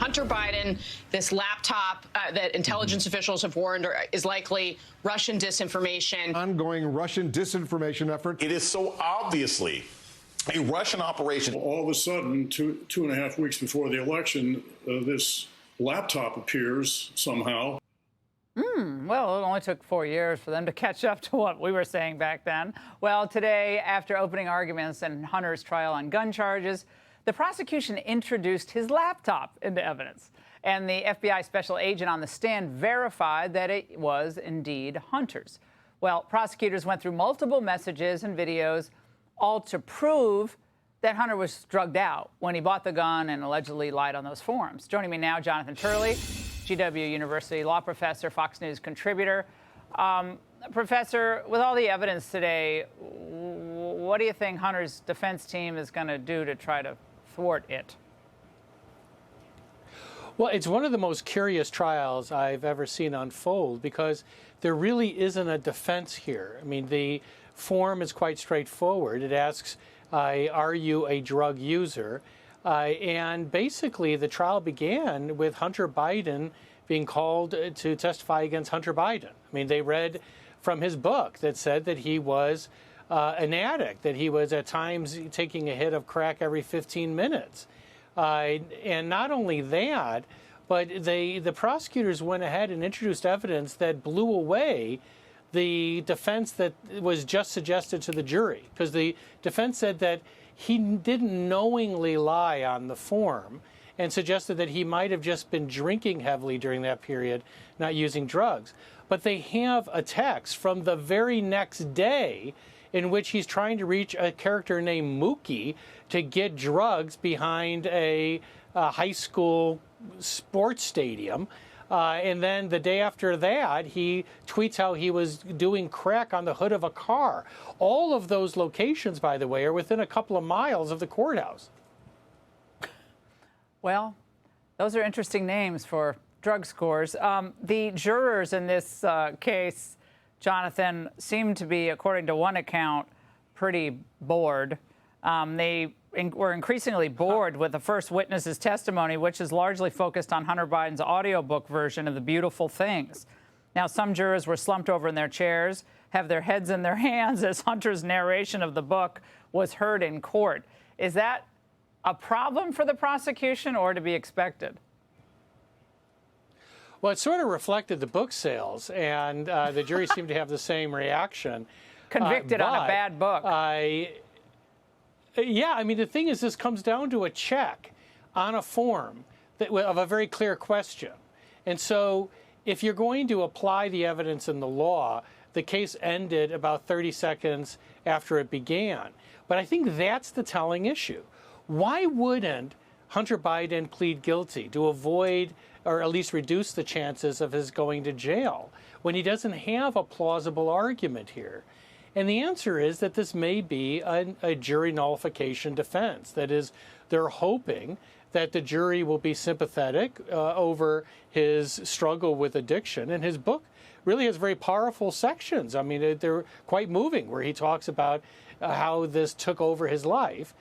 Hunter Biden, this laptop that intelligence officials have warned is likely Russian disinformation. Ongoing Russian disinformation effort. It is so obviously a Russian operation. All of a sudden, two and a half weeks before the election, this laptop appears somehow. Well, it only took 4 years for them to catch up to what we were saying back then. Well, today, after opening arguments in Hunter's trial on gun charges, the prosecution introduced his laptop into evidence. And the FBI special agent on the stand verified that it was indeed Hunter's. Well, prosecutors went through multiple messages and videos, all to prove that Hunter was drugged out when he bought the gun and allegedly lied on those forums. Joining me now, Jonathan Turley, GW University law professor, Fox News contributor. Professor, with all the evidence today, what do you think Hunter's defense team is going to do to try to thwart it? Well, it's one of the most curious trials I've ever seen unfold because there really isn't a defense here. I mean, the form is quite straightforward. It asks, are you a drug user? And basically, the trial began with Hunter Biden being called to testify against Hunter Biden. I mean, they read from his book that said that he was an addict, that he was at times taking a hit of crack every 15 minutes. And not only that, but the prosecutors went ahead and introduced evidence that blew away the defense that was just suggested to the jury, because the defense said that he didn't knowingly lie on the form and suggested that he might have just been drinking heavily during that period, not using drugs. But they have a text from the very next day in which he's trying to reach a character named Mookie to get drugs behind a high school sports stadium. And then the day after that, he tweets how he was doing crack on the hood of a car. All of those locations, by the way, are within a couple of miles of the courthouse. Well, those are interesting names for drug scores. The jurors in this case, Jonathan, seem to be, according to one account, pretty bored. They were increasingly bored with the first witness's testimony, which is largely focused on Hunter Biden's audiobook version of The Beautiful Things. Now, some jurors were slumped over in their chairs, have their heads in their hands as Hunter's narration of the book was heard in court. Is that a problem for the prosecution or to be expected? Well, it sort of reflected the book sales, and the jury seemed to have the same reaction. Convicted on a bad book. Yeah, I mean, the thing is, this comes down to a check on a form of a very clear question. And so if you're going to apply the evidence in the law, the case ended about 30 seconds after it began. But I think that's the telling issue. Why wouldn't Hunter Biden plead guilty to avoid or at least reduce the chances of his going to jail when he doesn't have a plausible argument here? And the answer is that this may be a jury nullification defense. That is, they're hoping that the jury will be sympathetic over his struggle with addiction. And his book really has very powerful sections. I mean, they're quite moving, where he talks about how this took over his life.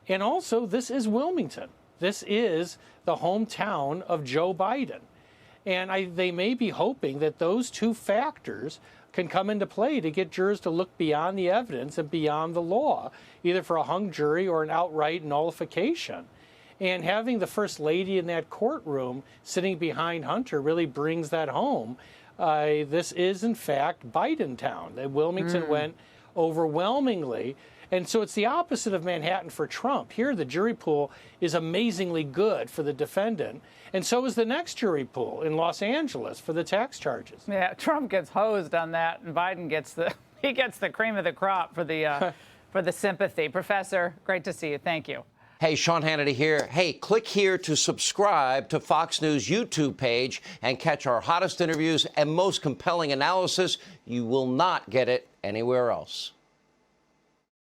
And also, this is Wilmington. This is the hometown of Joe Biden. And they may be hoping that those two factors can come into play to get jurors to look beyond the evidence and beyond the law, either for a hung jury or an outright nullification. And having the First Lady in that courtroom sitting behind Hunter really brings that home. This is, in fact, Biden town. Wilmington went overwhelmingly. And so it's the opposite of Manhattan for Trump. Here, the jury pool is amazingly good for the defendant. And so is the next jury pool in Los Angeles for the tax charges. Yeah, Trump gets hosed on that, and Biden gets the cream of the crop for the sympathy. Professor, great to see you. Thank you. Hey, Sean Hannity here. Hey, click here to subscribe to Fox News YouTube page and catch our hottest interviews and most compelling analysis. You will not get it anywhere else.